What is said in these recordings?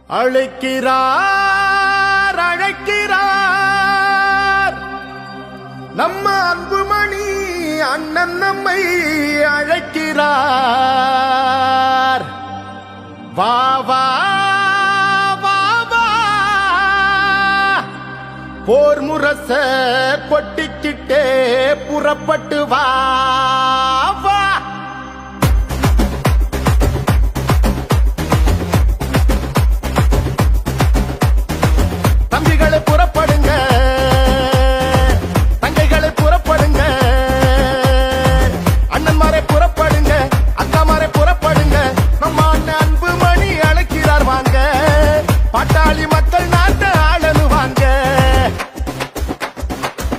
அழைக்கிறார் அழைக்கிறார் நம்ம அன்புமணி அண்ணன் நம்மை அழைக்கிறார். வா வா வா வா போர் முரச கொட்டிக்கிட்டே புறப்பட்டு வா வா. தம்பிகளை புறப்படுங்க, தங்கைகளை புறப்படுங்க, அண்ணன்மாரை புறப்படுங்க, அக்காமாரை புறப்படுங்க. நம்ம அண்ணன் அன்புமணி அழைக்கிறார் வாங்க, பாட்டாளி மக்கள் நாட்டை ஆளனுவாங்க.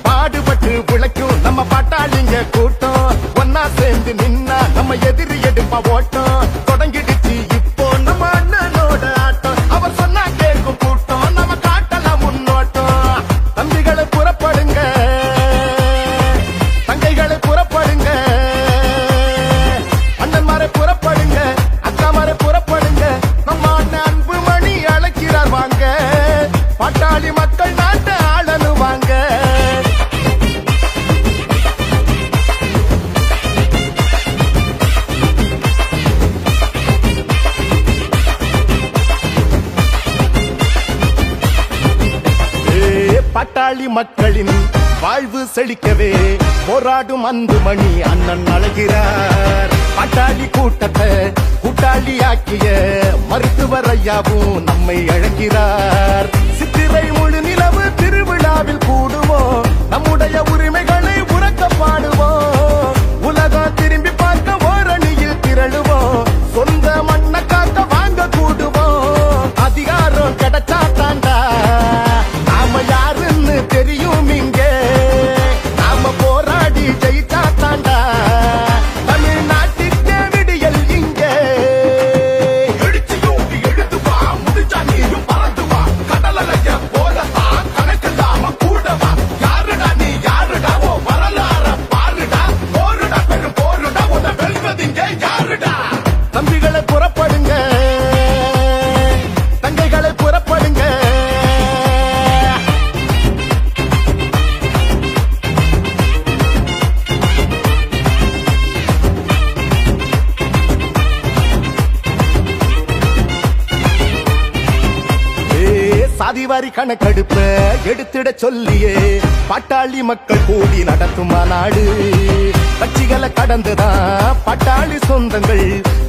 பாடுபட்டு உழைக்கும் நம்ம பாட்டாளிங்க கூட்டம், ஒன்னா சேர்ந்து நின்னா நம்ம எதிரி எடுப்பா ஓட்டம். தொடங்கிடுச்சு இப்போ நம்ம அண்ணனோட ஆட்டம், அவர் சொன்னா கேட்கும் கூட்டம், நம்ம காட்டலாம் முன்னோட்டம். தம்பிகளை புறப்படுங்க, தங்கைகளை புறப்படுங்க, அண்ணன்மாரை புறப்படுங்க, அக்காமாரை புறப்படுங்க. நம்ம அண்ணன் அன்புமணி அழைக்கிறார் வாங்க, பாட்டாளி மக்கள் நாட்டை ஆளனுவாங்க. பாட்டாளி மக்களின் வாழ்வு செழிக்கவே போராடும் அன்புமணி அண்ணன் அழைக்கிறார். பாட்டாளி கூட்டத்தை கூட்டாளி ஆக்கிய மருத்துவர் ஐயாவும் நம்மை அழைக்கிறார். சித்திரை முழு நிலவு திருவிழாவில் கூடுவோம், நம்முடைய உரிமைகளை உறக்க பாடுவோம். உலகம் திரும்பி பார்க்க ஓரணியில் திரளுவோம், சொந்த மண்ணை காக்க வாங்க கூடுவோம். அதிகாரம் கிடைச்சா தாண்டா நாம யாருன்னு தெரியும், இங்கே நாம போராடி ஜெயிச்சா தாண்டா தமிழ்நாட்டுக்கு விடியல். இங்கே எழுச்சியோடு எழுதுவா, முடிஞ்சா நீயும் பறந்துவா, கடலைய போலவா, கணக்கில்லாம கூடவா. யாருடா நீ யாருடா, ஓ வரலாற பாருடா, போருடா பெரும் போருடா, உன்னை வெல்வதிங்க யாருடா. தம்பிகளை புறப்படுங்க, தங்கைகளை புறப்படுங்க, சாதிவாரி கணக்கெடுப்ப எடுத்திட சொல்லியே பாட்டாளி மக்கள் கூடி நடத்தும் மாநாடு. கட்சிகளை கடந்துதான் பாட்டாளி சொந்தங்கள்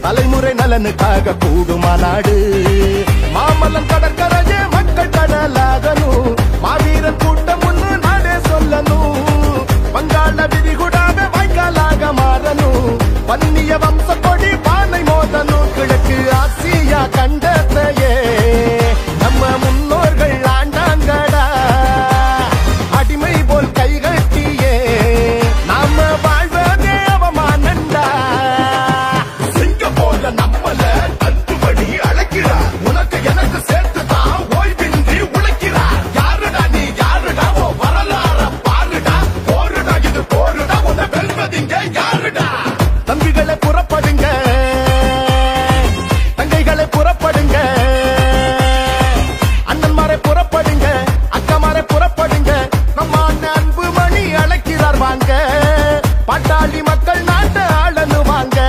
தலைமுறை நலனுக்காக கூடும் மாநாடு. மாமல்லம் கடற்கரையே மக்கள் கடலாகணும், மாவீரன் கூட்டம் ஒண்ணு நாடே சொல்லணும். வங்காள விரிகுடாக வாய்க்காலாக மாறணும், வன்னிய வம்ச கொடி பானை மோதணும். கிழக்கு ஆசியா கண்டத்தையே நம்ம முன்னோர்கள் ஆண்டாங்கடா, அடிமை போல் கைகட்டியே நாம வாழ்வதே அவமானண்டா. சிங்க போல நம்மள அன்புமணி அழைக்கிறார், உனக்கு எனக்கு சேர்த்துதான் ஓய்வின்றி உழைக்கிறார். யாருடா நீ யாருடா, ஓ வரலாற பாருடா, போருடா இது போருடா, உன்னை வெல்வதிங்க யாருடா. தம்பிகளை புறப்படுங்க, தங்கைகளை புறப்படுங்க, அண்ணன்மாரை புறப்படுங்க, அக்காமாரை புறப்படுங்க. நம்ம அண்ணன் அன்புமணி அழைக்கிறார் வாங்க, பாட்டாளி மக்கள் நாட்டை ஆளனுவாங்க.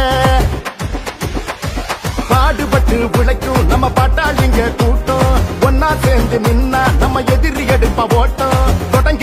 பாடுபட்டு உழைக்கும் நம்ம பாட்டாளிங்க கூட்டம், ஒன்னா சேர்ந்து நின்னா நம்ம எதிரி எடுப்ப ஓட்டம். தொடங்கி